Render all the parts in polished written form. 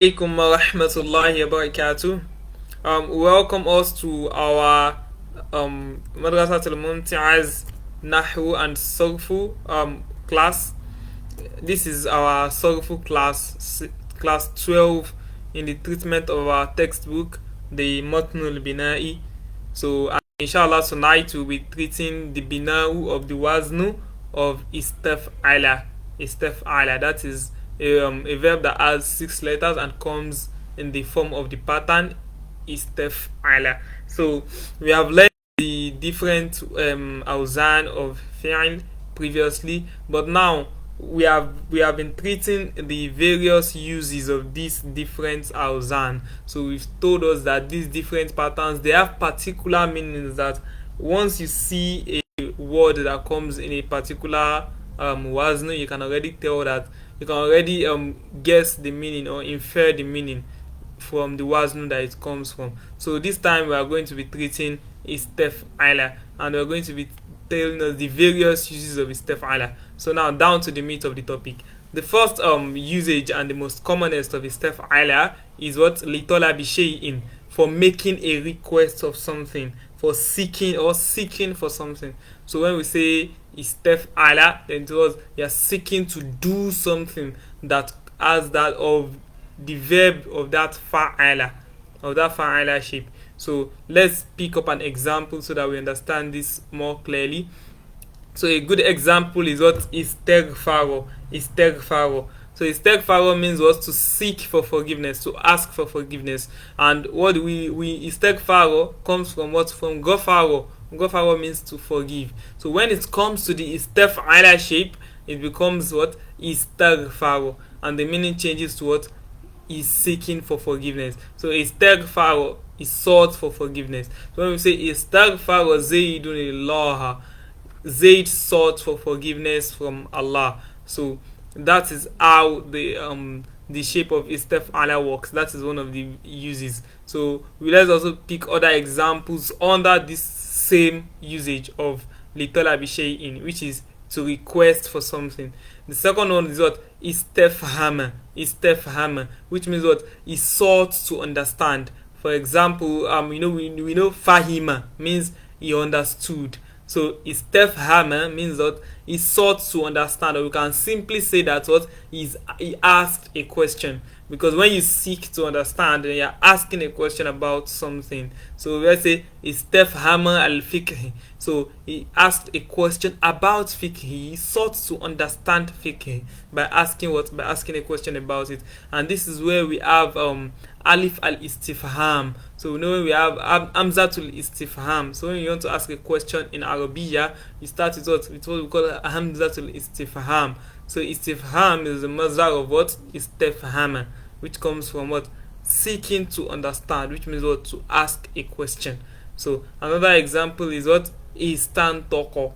Alaikum wa rahmatullahi wa barakatuh. Welcome us to our Madrasat al-Mumtiaz Nahu and Sarfu class. This is our Sarfu class, class 12 in the treatment of our textbook, the Matnul Bina'i. So, inshallah, tonight we'll be treating the Bina'u of the Waznu of Istaf'ala. Istaf'ala, that is a verb that has 6 letters and comes in the form of the pattern Istaf'ala. So, we have learned the different awzan of fi'l previously, but now we have been treating the various uses of these different awzan. So we've told us that these different patterns, they have particular meanings, that once you see a word that comes in a particular wazn, you can already tell that, you can already guess the meaning or infer the meaning from the wazn that it comes from. So this time we are going to be treating istaf'ala, and we're going to be telling us the various uses of istaf'ala. So now down to the meat of the topic. The first usage and the most commonest of istaf'ala is what litolabi shay'in, for making a request of something, for seeking or seeking for something. So when we say istaf'ala, then it was you're seeking to do something that has that of the verb of that fa'ala shape. So let's pick up an example so that we understand this more clearly. So a good example is what istighfaro. So istighfaro means what, to seek for forgiveness, to ask for forgiveness. And what we istighfaro comes from what? From gofaro. Gofaro means to forgive. So when it comes to the istaf'ala shape, it becomes what? Istighfaro. And the meaning changes to what? Is seeking for forgiveness. So istighfar is sought for forgiveness. So when we say istighfar Zaydun Allah, Zayd sought for forgiveness from Allah. So that is how the shape of istighfar works. That is one of the uses. So let's also pick other examples under this same usage of litolabi shay'in, which is to request for something. The second one is what? Istefhama, which means what? Is sought to understand. For example, we know fahima means he understood. So istefhama means that he sought to understand, or we can simply say that what? He asked a question. Because when you seek to understand, then you're asking a question about something. So let's say istefhama al-fiqh. So he asked a question about fiqh. He sought to understand fiqh by asking what? By asking a question about it. And this is where we have alif al-istifham. So we know when we have hamzatul istifham. So when you want to ask a question in Arabiya, you start with what? With what we call hamzatul istifham. So istifham is the mazhar of what? Istifhama, which comes from what? Seeking to understand, which means what? To ask a question. So another example is what? Istan toko.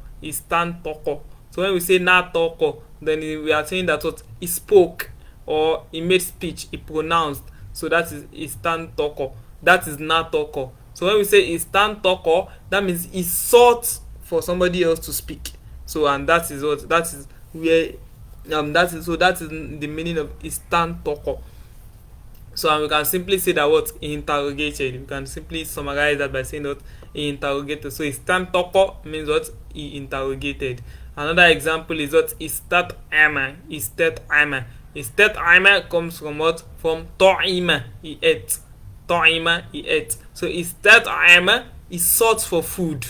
So when we say na toko, then we are saying that what? He spoke, or he made speech, he pronounced. So that is istan toko. That is na toko. So when we say istan toko, that means he sought for somebody else to speak. So and that is what? That is where that is the meaning of istan toko. So and we can simply say that what? He interrogated. We can simply summarize that by saying that he interrogated. So istan toko means what? He interrogated. Another example is what? Istat ama. Comes from what? From ta'ima, he ate. So istat ama, he sought for food.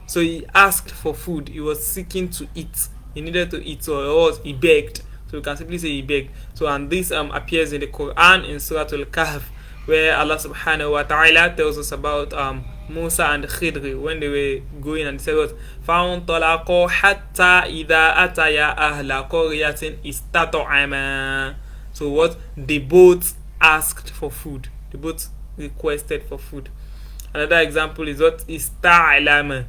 So he asked for food. He was seeking to eat. He needed to eat, or he begged. So we can simply say he begged. So and this appears in the Quran in Surah Al-Kahf, where Allah subhanahu wa ta'ala tells us about Musa and Khidr when they were going, and said what? فَانْطَلَقُوا حَتَّى إِذَا أَتَيَا أَهْلَ قَرْيَةٍ اسْتَطْعَمَا. So what? They both asked for food. They both requested for food. Another example is what? Ista'lama.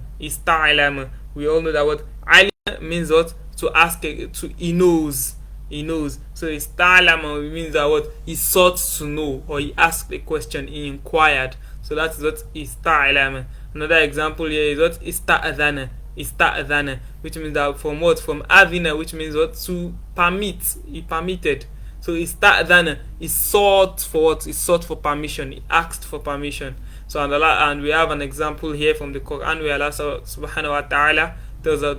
We all know that what? Alima means what? To ask, he knows. So ista'lama means that what? He sought to know, or he asked a question, he inquired. So that is what? Ista'lama. Another example here is what? Ista'adhana, which means that from what? From adhina, which means what? To permit. He permitted. So ista'dhana is sought for what? Is sought for permission. He asked for permission. So and we have an example here from the Quran where Allah subhanahu wa ta'ala tells us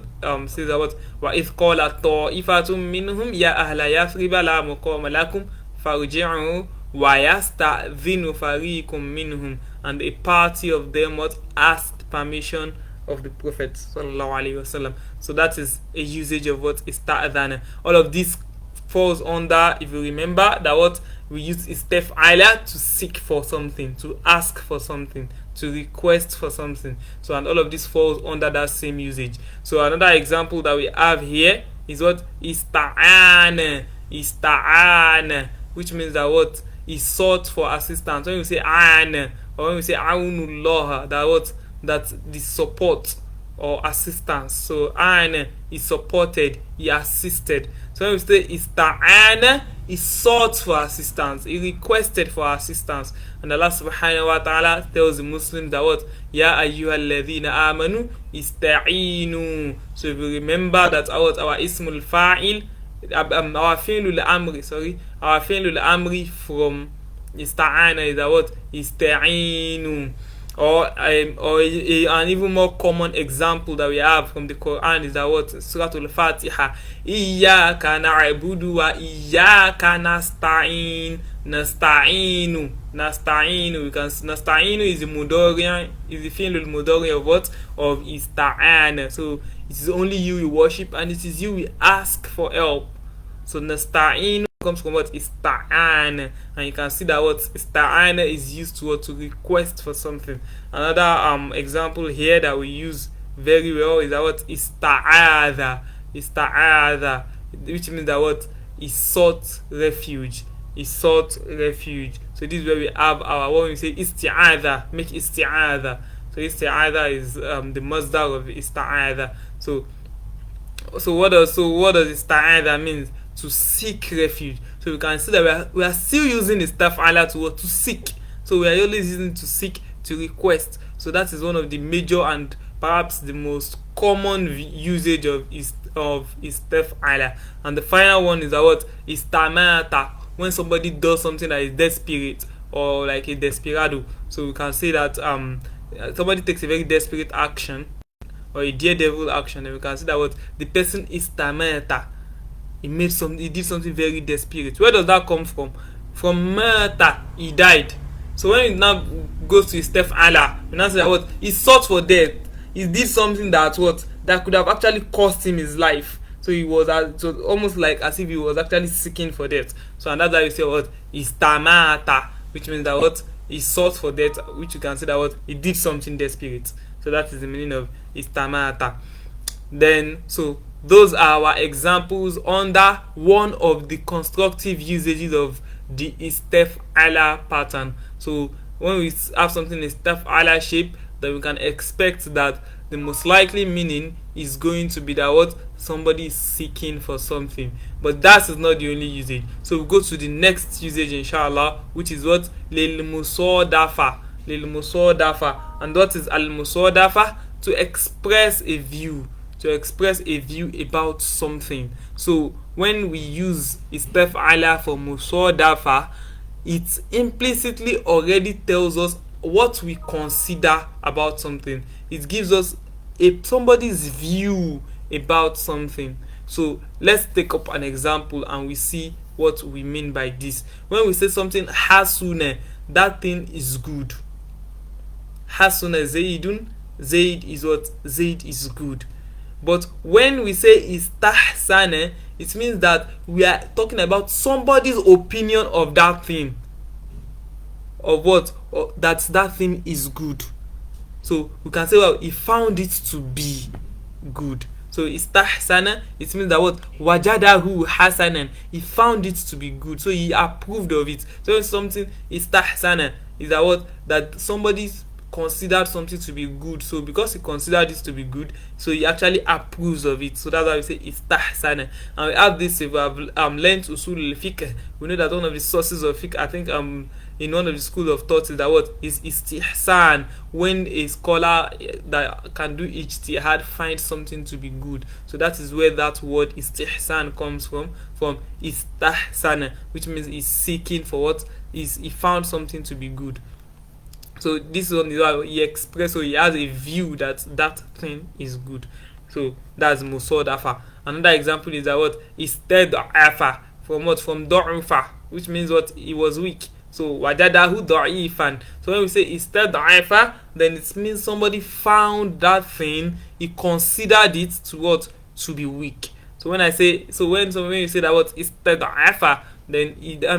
says about وَإِذْ قَالَ طَائِفَةٌ مِّنْهُمْ يَا أَهْلَ يَثْرِبَ لَا مُقَامَ لَكُمْ فَارْجِعُوا وَيَسْتَأْذِنُ فَرِيقٌ مِّنْهُمْ, and a party of them what asked permission of the Prophet sallallahu alaihi wasallam. So that is a usage of what ista'dhana. All of this falls under, if you remember, that what we use istaf'ala to seek for something, to ask for something, to request for something. So and all of this falls under that same usage. So another example that we have here is what ista'ana, which means that what is sought for assistance. When we say ana, or when we say aunullah, that what, that the support or assistance. So ana is supported, he assisted. So when we say ista'ana, he sought for assistance, he requested for assistance. And Allah subhanahu wa ta'ala tells the Muslims that what? Ya ayyuhalladhina amanu ista'inu. So if you remember that our ismul fa'il, our fi'lul amri from ista'ana is that what? Ista'inu. Or an even more common example that we have from the Quran is that what? Surah Al-Fatiha. Iyyaka na'budu wa iyyaka nasta'in. Nasta'inu. We can nasta'inu is the mudari, is the fi'l al-mudari of what? Of ista'ana. So it is only you we worship and it is you we ask for help. So nasta'inu comes from what? Ista'ana. And you can see that what ista'ana is used to what? To request for something. Another example here that we use very well is that what? Ista'adha, which means that what? Is sought refuge. So this is where we have our, when we say isti'adha, make isti'adha. So isti'adha is the masdar of ista'adha. So what does ista'adha means? To seek refuge. So we can see that we are still using the istaf'ala to seek. So we are always using to seek, to request. So that is one of the major and perhaps the most common usage of istaf'ala. And the final one is what? Istamata. When somebody does something that is desperate or like a desperado. So we can say that somebody takes a very desperate action or a daredevil action, and we can see that what? The person istamata. He did something very desperate. Where does that come from? From murder, he died. So when it now goes to istaf'ala, we now say that what? He sought for death. He did something that what? That could have actually cost him his life. So it was almost like as if he was actually seeking for death. So and that's why you say what? Istamata, which means that what? He sought for death, which you can say that what? He did something desperate. So that is the meaning of istamata. Then so those are our examples under one of the constructive usages of the istaf'ala pattern. So when we have something in istaf'ala shape, then we can expect that the most likely meaning is going to be that what? Somebody is seeking for something. But that is not the only usage. So we go to the next usage inshallah, which is what? Lil musadafa. And what is al musadafa? To express a view. About something. So when we use istaf'ala for musadafa, it implicitly already tells us what we consider about something. It gives us somebody's view about something. So let's take up an example and we see what we mean by this. When we say something hasuna, that thing is good. Hasuna zaidun, zaid is what? Zaid is good. But when we say istahsana, it means that we are talking about somebody's opinion of that thing. Of what? That thing is good. So we can say, well, he found it to be good. So istahsana, it means that what? Wajadahu hasanan. He found it to be good. So he approved of it. So when something istahsana is that what? That somebody's considered something to be good. So because he considered this to be good, so he actually approves of it. So that's why we say istahsana. And we have this, if we have learned usul al-fiqh, we know that one of the sources of fiqh, I think in one of the school of thought, is that what is istihsan, when a scholar that can do ijtihad finds something to be good. So that is where that word istihsan comes from istahsana, which means he's seeking for what is, he found something to be good. So this one is how he expressed, so he has a view that that thing is good. So that's musadafa. Another example is that what istadafa, from what, from da'ufa, which means what, he was weak. So wajadahu da'ifan. So when we say istadafa, then it means somebody found that thing, he considered it to what, to be weak. So when I say, so when you say that what istadafa, then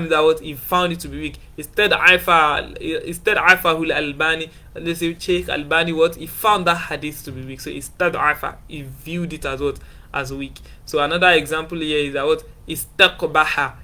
that what, he found it to be weak. Istadafa Albani, let's say Sheikh Albani, what, he found that hadith to be weak. So istadafa, he viewed it as what, as weak. So another example here is that what istaqbaha.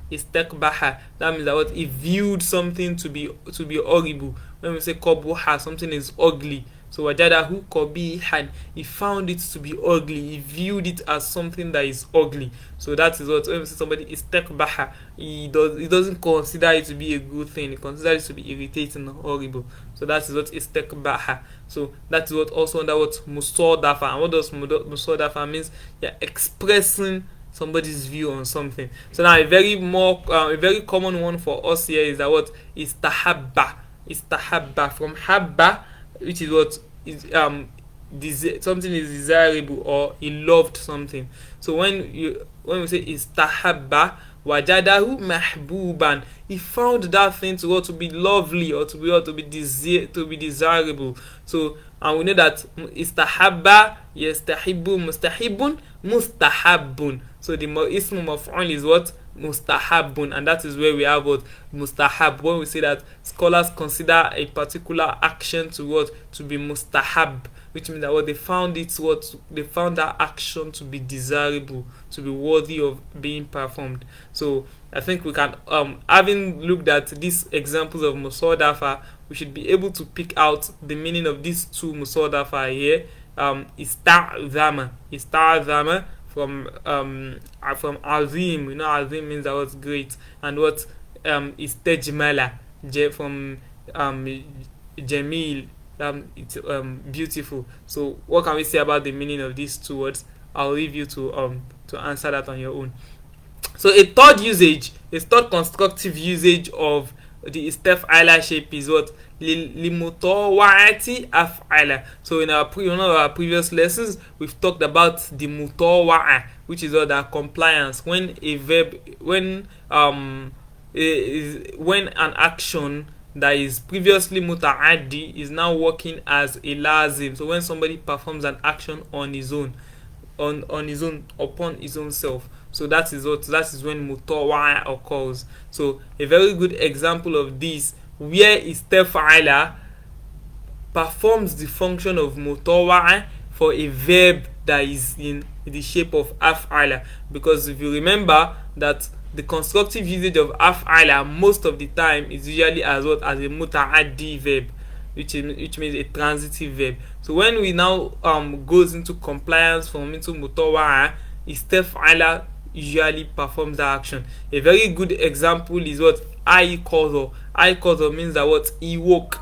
That means that what, he viewed something to be horrible. When we say qabuha, something is ugly. So wajadahu qabihan, he found it to be ugly, he viewed it as something that is ugly. So that is what, when we say somebody istaqbaha, he doesn't consider it to be a good thing, he considers it to be irritating or horrible. So that is what istaqbaha. So that is what also under what musadafa. And what does musadafa means? You're expressing somebody's view on something. So now a very common one for us here is that what is tahabba. From habba, which is what is something is desirable, or he loved something. So when we say istahabba wajadahu mahbuban, he found that thing to be lovely, or to be desirable. So, and we know that istahabba yastahibu mustahibun mustahabun. So the ismu maf'ul is what, mustahabun, and that is where we have what mustahab. When we say that scholars consider a particular action to be mustahab, which means that what they found that action to be desirable, to be worthy of being performed. So I think we can, having looked at these examples of musadafa, we should be able to pick out the meaning of these two musadafa here. Ista'zama from azim. You know, azim means that was great, and what istajmala from jamil, it's beautiful. So what can we say about the meaning of these two words? I'll leave you to answer that on your own. So a third constructive usage of the istaf'ala shape is what limutawa'ati af'ala. So in one of our previous lessons, we've talked about the mutawa'a, which is what, that compliance, when a verb, when an action that is previously muta'addi is now working as a lazim. So when somebody performs an action on his own, upon his own self. So that is when mutawa'a occurs. So a very good example of this, where istaf'ala performs the function of mutawa'a for a verb that is in the shape of af'ala. Because if you remember that the constructive usage of af'ala most of the time is usually as a muta'addi verb, which means a transitive verb. So when we now goes into compliance into mutawa'a, istaf'ala usually performs that action. A very good example is what ayqadha means that what he woke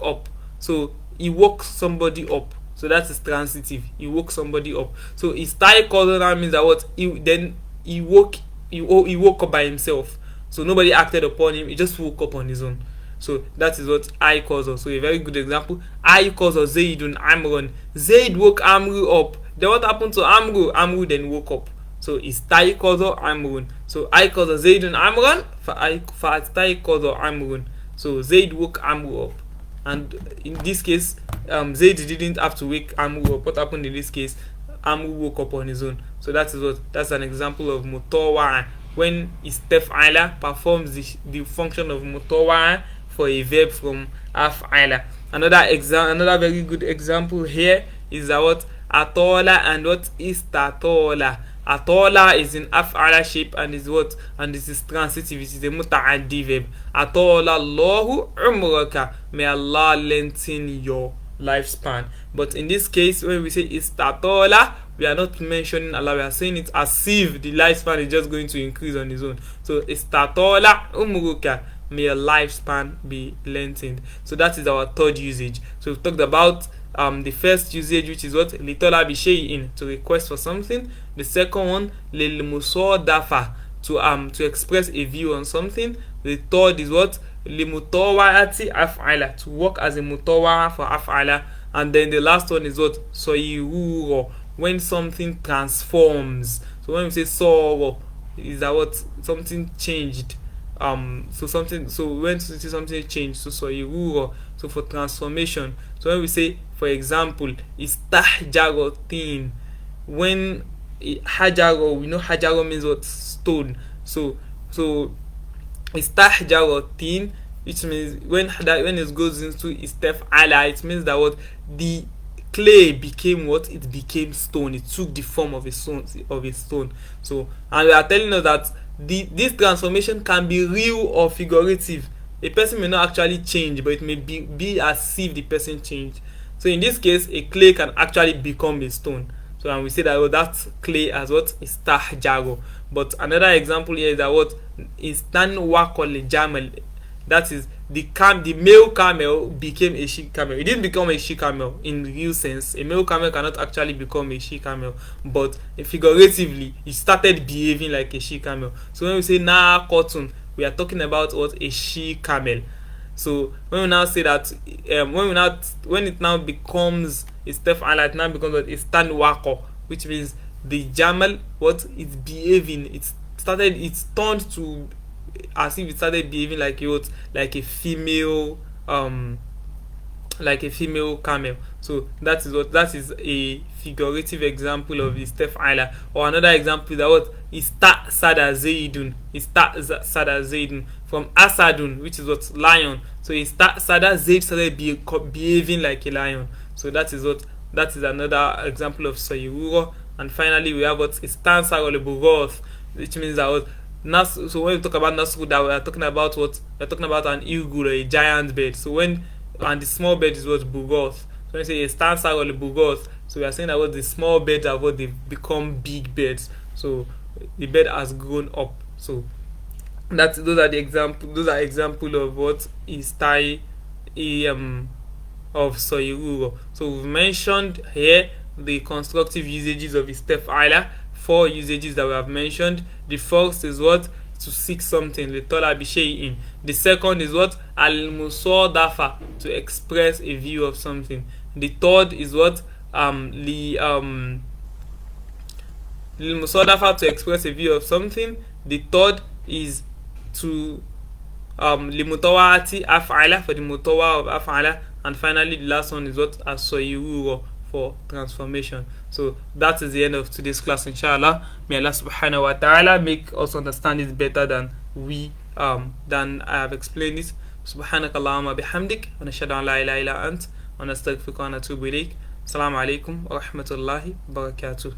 up. So he woke somebody up. So that is transitive. He woke somebody up. So istayqadha now means that what he woke up by himself. So nobody acted upon him. He just woke up on his own. So that is what ayqadha. So a very good example. Ayqadha Zaydun Amran. Zayd woke Amru up. Then what happened to Amru? Amru then woke up. So istayqadha Amrun. So ayqadha Zaydun Amran fa'astayqadha Amrun. So Zayd woke Amru up. And in this case, Zayd didn't have to wake Amru up. What happened in this case? Amru woke up on his own. So that's an example of mutawa'a, when istaf'ala performs the function of mutawa'a for a verb from af'ala. Another very good example here is that what atola and what istatola. Atola is in af'ala shape and is this is transitive. It is a muta'addi verb. Atola Allahu umraka. may Allah lengthen your lifespan. But in this case, when we say istatola, we are not mentioning Allah, we are saying it as if the lifespan is just going to increase on its own. So istatola umuruka, may your lifespan be lengthened. So that is our third usage. So we've talked about the first usage, which is what litola bishay'in, to request for something. The second one lil musadafa, to express a view on something. The third is what limutawa'ati af'ala, to work as a mutawa'a for af'ala. And then the last one is what soyiruro, when something transforms. So when we say soro, is that what something changed. So when we say something changed, so soyiruro, so for transformation. So when we say, for example, istahjarotin, when hajaro, we know hajaro means what, stone. So istahjarotin, which means when it goes into istaf'ala, it means that what, the clay became what, it became stone, it took the form of a stone. So, and we are telling us that this transformation can be real or figurative. A person may not actually change, but it may be as if the person changed. So in this case, a clay can actually become a stone. So, and we say that that clay as what, istahjaro. But another example here is that what, istanwaqal jamal, that is the male camel became a she camel. It didn't become a she camel in real sense. A male camel cannot actually become a she camel, but figuratively it started behaving like a she camel. So when we say na cotton, we are talking about what, a she camel. So when we now say that, when it now becomes a stef'ala, it now becomes what, a stanwaqo, which means the jamal, what, it's behaving, it turned to as if it started behaving like a female camel. So that is a figurative example of the stef'ala. Or another example is that what, sada zaidun, from asadun, which is what, lion. So sada zaid started behaving like a lion. So that is another example of sayururo. And finally we have what, istansar or lebugoth, which means that what, so when we talk about nasruda, we are talking about what, we are talking about an eagle or a giant bird. So and the small bird is what, bugoth. So when we say a stancer or a bugoth, so we are saying that what, the small birds are what, they've become big birds. So the bird has grown up. So those are example of what is tai of soyururo. So we've mentioned here the constructive usages of istef'ala, 4 usages that we have mentioned. The first is what, to seek something, litola bishay'in. The second is what, al-musadafa, to express a view of something. The third is what, musadafa, to express a view of something. The third is to limutawa'ati af'ala, for the mutawa of af'ala. And finally the last one is what, as-soyururo, for transformation. So that is the end of today's class, inshallah. May Allah subhanahu wa ta'ala make us understand it better than I have explained it. Subhanakallahumma bihamdik, wa nashhadu an la ilaha illa ant, wa nastaghfiruka wa natubu ilayk. Assalamu alaikum wa rahmatullahi wa barakatuh.